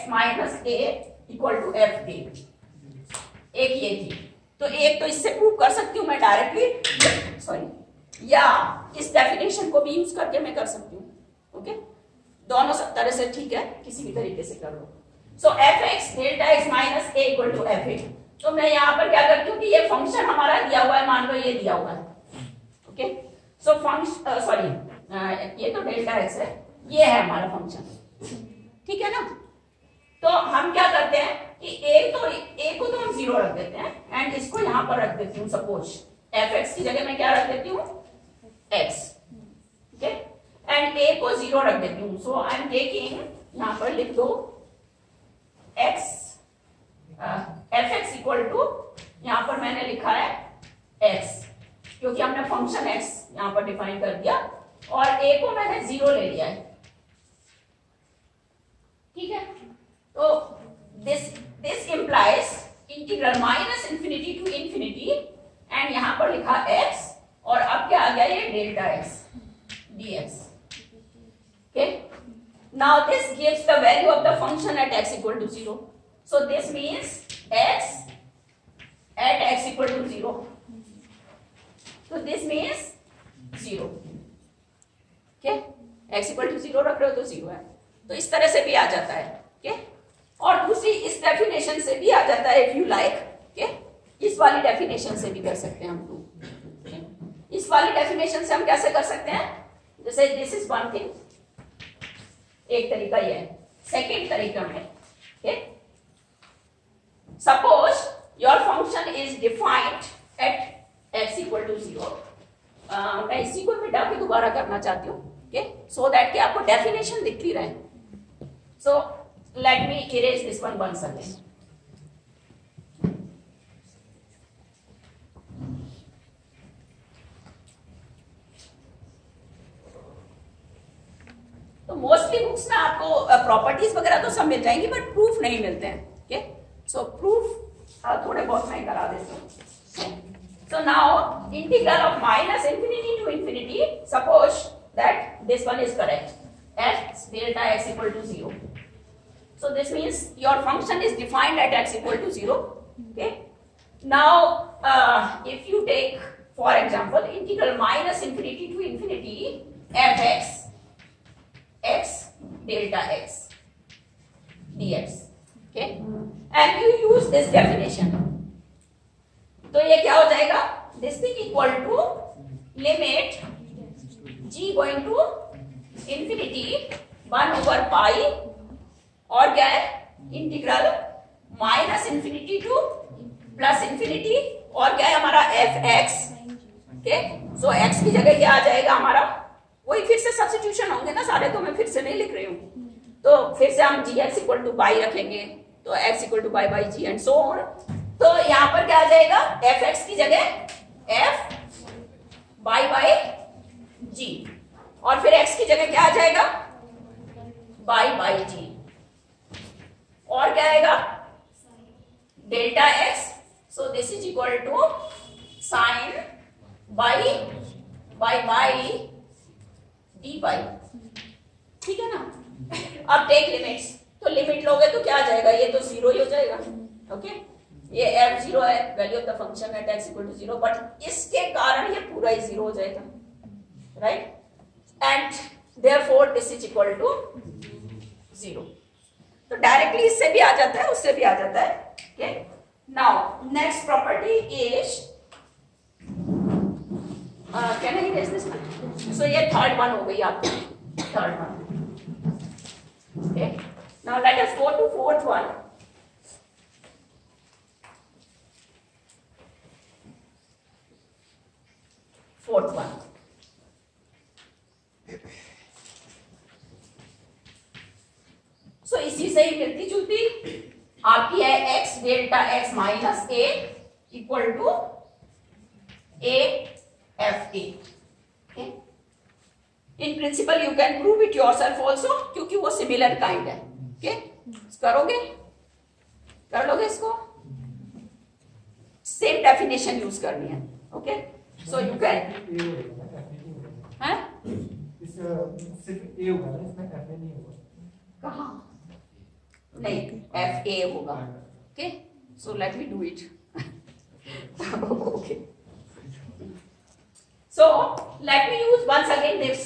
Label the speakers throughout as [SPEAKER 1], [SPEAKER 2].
[SPEAKER 1] x minus a equal to f a, एक ये थी। तो एक तो इससे प्रूव कर सकती हूँ मैं डायरेक्टली, सॉरी, या इस डेफिनेशन को भी यूज करके मैं कर सकती हूँ। ओके, दोनों तरह से ठीक है, किसी भी तरीके से कर लो। So f x delta x minus a equal to f a. तो मैं यहाँ पर क्या करती हूँ कि ये फंक्शन हमारा दिया हुआ है, मान लो ये दिया हुआ है। ओके, सो फंक्शन, सॉरी, ये तो डेल्टा एक्स है, ये है हमारा फंक्शन, ठीक है ना। तो हम क्या करते हैं कि ए को तो हम 0 रख देते हैं एंड इसको यहां पर रख देती हूँ, सपोज एफ एक्स की जगह मैं क्या रख देती हूँ, एक्स, ओके, एंड ए को 0 रख देती हूँ। सो आई एम टेकिंग, यहां पर लिख दो x, f x equal to, यहां पर मैंने लिखा है एक्स, क्योंकि हमने फंक्शन एक्स यहां पर डिफाइन कर दिया, और ए को मैंने 0 ले लिया है, ठीक है। तो this implies integral minus infinity to infinity, and यहां पर लिखा x, और अब क्या आ गया, ये delta x dx। Okay, now this gives the value of the function at x equal to 0। So this means x at x equal to 0, so this means 0। Okay, x equal to 0 रख रहे हो तो 0 है, तो इस तरह से भी आ जाता है। ओके, और दूसरी इस डेफिनेशन से भी आ जाता है, इफ यू लाइक। ओके, इस वाली डेफिनेशन से भी कर सकते हैं हम लोग। इस वाली डेफिनेशन से हम कैसे कर सकते हैं, जैसे दिस इज वन थिंग, एक तरीका ये है। सेकेंड तरीका में, okay, suppose your function is defined at x equal to 0। मैं इसी को मिटा के दोबारा करना चाहती हूँ, ओके, सो दैट कि आपको डेफिनेशन दिखती रहे। सो let me erase this one once again। तो मोस्टली बुक्स में आपको प्रॉपर्टीज वगैरह तो सब मिल जाएंगी, बट प्रूफ नहीं मिलते हैं। ओके, सो प्रूफ थोड़े बहुत मैं करा देती हूँ। So now integral of minus infinity to infinity, suppose that this one is correct, x delta x equal to 0. So this means your function is defined at x equal to 0. Okay. Now if you take, for example, integral minus infinity to infinity fx x delta x dx. Okay, and you use this definition. तो ये क्या हो जाएगा, this thing equal to limit g going to infinity 1 over pi, और क्या है, integral minus infinity to plus infinity, और क्या है हमारा f x. Okay, so x की जगह क्या आ जाएगा हमारा, वही फिर से सब्स्टिट्यूशन होंगे ना सारे, तो मैं फिर से नहीं लिख रही हूँ। तो फिर से हम g x equal to by रखेंगे, तो x equal to by by g and so on. तो यहां पर क्या आ जाएगा, एफ एक्स की जगह एफ बाई बाई जी, और फिर एक्स की जगह क्या आ जाएगा, बाई बाई जी, और क्या आएगा, delta x. So this is equal to sine by by by d by, ठीक है ना। अब टेक लिमिट्स, तो लिमिट लोगे तो क्या आ जाएगा, ये तो 0 ही हो जाएगा। ओके, ये f0 है, value of the function at x equal to 0, but इसके कारण ये पूरा ही 0 हो जाएगा, right, and therefore this is equal to 0। तो डायरेक्टली इससे भी आ जाता है, उससे भी आ जाता है। Okay, now next property is, can I erase this one? So ये थर्ड वन हो गई आपकी, third one. Okay, now let us go to fourth one. Fourth one, so इसी से ही मिलती जुलती आपकी है x delta x minus a equal to a f a. In principle you can prove it yourself also, क्योंकि वो similar kind है। ओके, करोगे, कर लोगे इसको, सेम डेफिनेशन यूज करनी है। ओके, सो यू कैन, हैं,
[SPEAKER 2] सिर्फ ए होगा ना, इसमें एफ ए नहीं होगा।
[SPEAKER 1] कहाँ, नहीं, एफ ए होगा। Okay, so let me do it. Okay, so let me use once again this.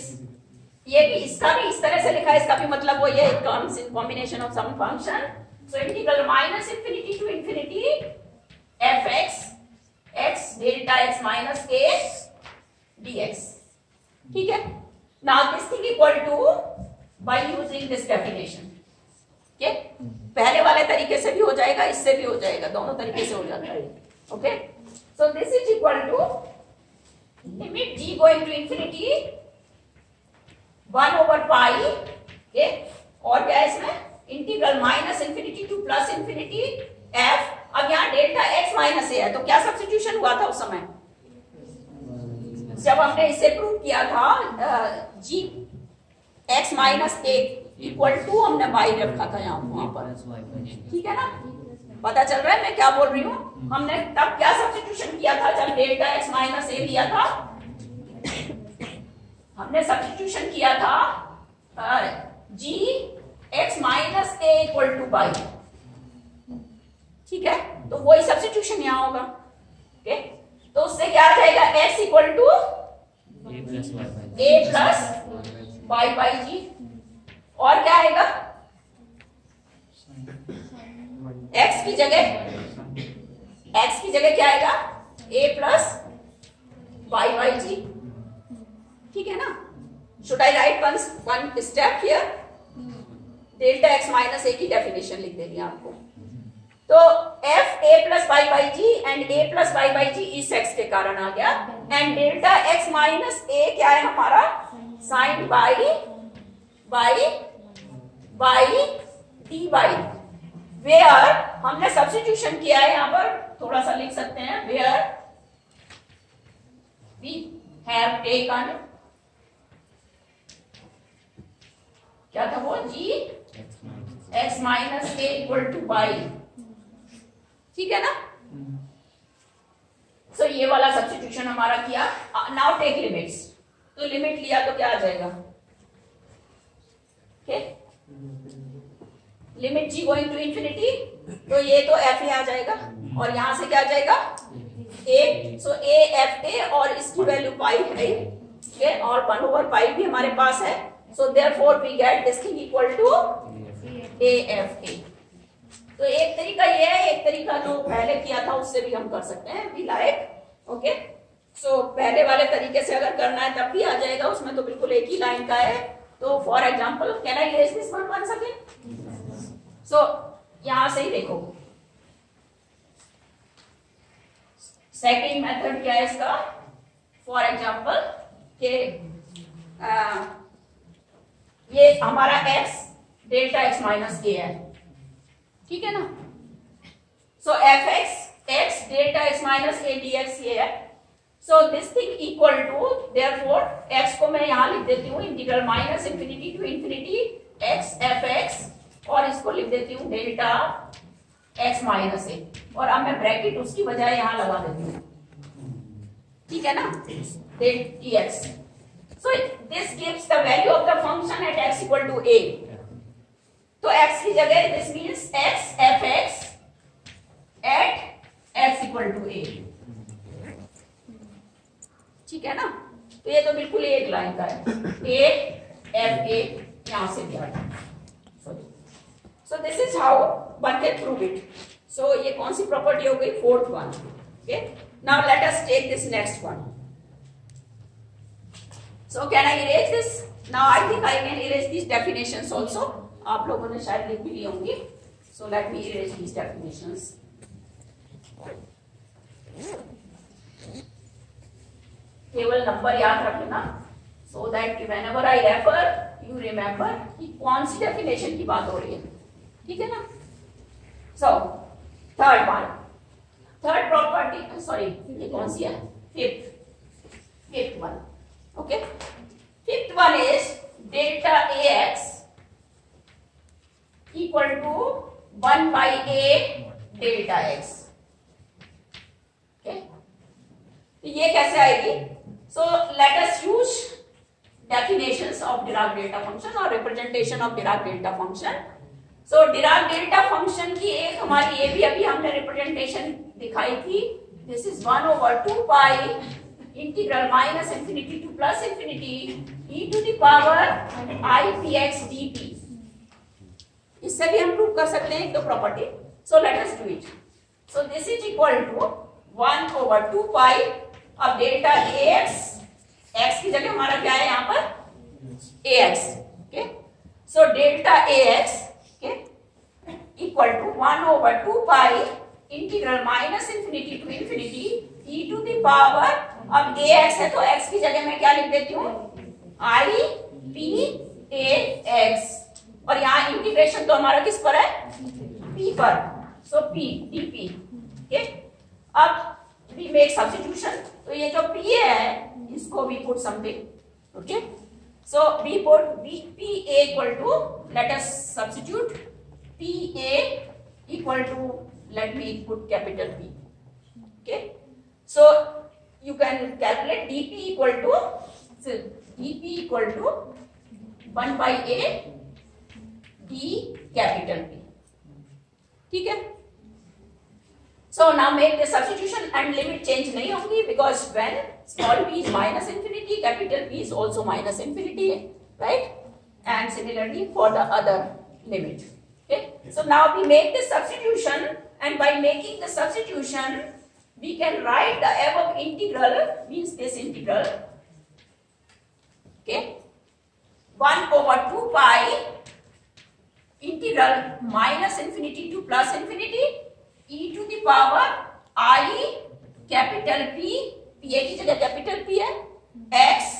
[SPEAKER 1] ये भी, इसका भी इस तरह से लिखा है, इसका भी मतलब वो ये comes in combination of some function. So integral minus infinity to infinity f x delta x minus a dx। ठीक है, now this thing equal to by using this definition. Okay, पहले वाले तरीके से भी हो जाएगा, इससे भी हो जाएगा, दोनों तरीके से हो जाता है। Okay, so this is equal to limit g going to infinity 1 over pi. Okay, और क्या है इसमें, integral minus infinity to plus infinity f। अब यहाँ डेल्टा x माइनस ए है, तो क्या सब्स्टिट्यूशन हुआ था उस समय जब हमने इसे प्रूव किया था, g x minus a equal to हमने y रखा था यहाँ वहां पर। ठीक है ना, पता चल रहा है मैं क्या बोल रही हूँ। हमने तब क्या सब्स्टिट्यूशन किया था जब डेल्टा x माइनस ए लिया था, हमने सब्स्टिट्यूशन किया था g x minus a equal to y। ठीक है, तो वही सब्स्टिट्यूशन यहाँ होगा। ओके, तो उससे क्या आ जाएगा, x equal to a plus y by g. और क्या आएगा, x की जगह क्या आएगा, a plus y by g. ठीक है ना, should I write one step here, delta x minus a की डेफिनेशन लिख देंगे आपको। तो f a plus y by g and a plus y by g इस x के कारण आ गया, and delta x minus a क्या है हमारा, sign by d by. Where हमने सब्स्टिट्यूशन किया है, यहां पर थोड़ा सा लिख सकते हैं, वेयर वी हैव टेकन, क्या था वो, g x minus a equal to y। ठीक है ना, सो ये वाला सब्स्टिट्यूशन हमारा किया। नाउ टेक लिमिट्स, तो लिमिट लिया तो क्या आ जाएगा, limit g going to infinity, तो ये तो एफ ए आ जाएगा, और यहां से क्या आ जाएगा, ए। सो ए एफ ए, और इसकी वैल्यू पाई है, और 1 ओवर पाई भी हमारे पास है। So therefore we get this thing equal to a f a. तो एक तरीका ये है, एक तरीका जो पहले किया था उससे भी हम कर सकते हैं, वी लाइक। ओके, सो पहले वाले तरीके से अगर करना है तब भी आ जाएगा, उसमें तो बिल्कुल एक ही लाइन का है। तो for example, can I erase this one once again. So यहां से ही देखो, सेकंड मेथड क्या है इसका, फॉर एग्जांपल के ये हमारा x delta x minus a है। ठीक है ना, so f x delta x minus a d x ये है। So this thing equal to, therefore x को मैं यहां लिख देती हूँ integral minus infinity to infinity x f x, और इसको लिख देती हूँ डेल्टा x माइनस ए, और अब मैं ब्रैकेट उसकी बजाय यहां लगा देती हूँ। ठीक है ना, d x. So this gives the value of the function at x equal to a। तो x की जगह this means x f x at x equal to a। ठीक है ना, तो ये तो बिल्कुल एक लाइन का है, a एफ ए यहां से भी आ गया। So this is how one can prove it. So ये कौन सी प्रॉपर्टी हो गई, fourth one. Okay, now let us take this next one. So can I erase this, now I think I can erase this definitions also. आप लोगों ने शायद लिख भी ली होंगी। So let me erase these definitions. केवल नंबर याद रखना, so that whenever I refer you remember कि कौन सी डेफिनेशन की बात हो रही है। ठीक है ना, सो थर्ड प्रॉपर्टी, सॉरी ये कौन सी है, fifth one. Okay, fifth one is delta a x equal to 1 by a delta x। तो ये कैसे आएगी, so let us use definitions of Dirac delta function और representation of Dirac delta function. So Dirac delta function की एक हमारी ये भी अभी हमने रिप्रेजेंटेशन दिखाई थी. This is 1/2 pi integral minus infinity to plus infinity e to the power I px dt. इससे भी हम प्रूव कर सकते हैं एक तो property. So let us do it. So this is equal to 1/2 pi अब डेल्टा ax, x की जगह हमारा क्या है यहाँ पर ax. Okay, so delta ax equal to 1/2 pi integral minus infinity to infinity e to the power, अब ax है तो x की जगह मैं क्या लिख देती हूँ I p a x, और यहाँ इंटीग्रेशन तो हमारा किस पर है p पर. सो p dp. ओके, अब we make substitution. तो ये जो p है इसको we put something. Okay, so we put p a equal to, let us substitute p a equal to, let me put capital P. Okay, so you can calculate dp equal to, so dp equal to 1 by a d capital P. ठीक है. So now make the substitution and limit change नहीं होंगी because when small p is minus infinity, capital P is also minus infinity, right? And similarly for the other limit. Okay. So now we make the substitution, and by making the substitution, we can write the above integral, means this integral. Okay. 1/2 pi integral minus infinity to plus infinity e to the power I capital P, p की जगह capital P है, x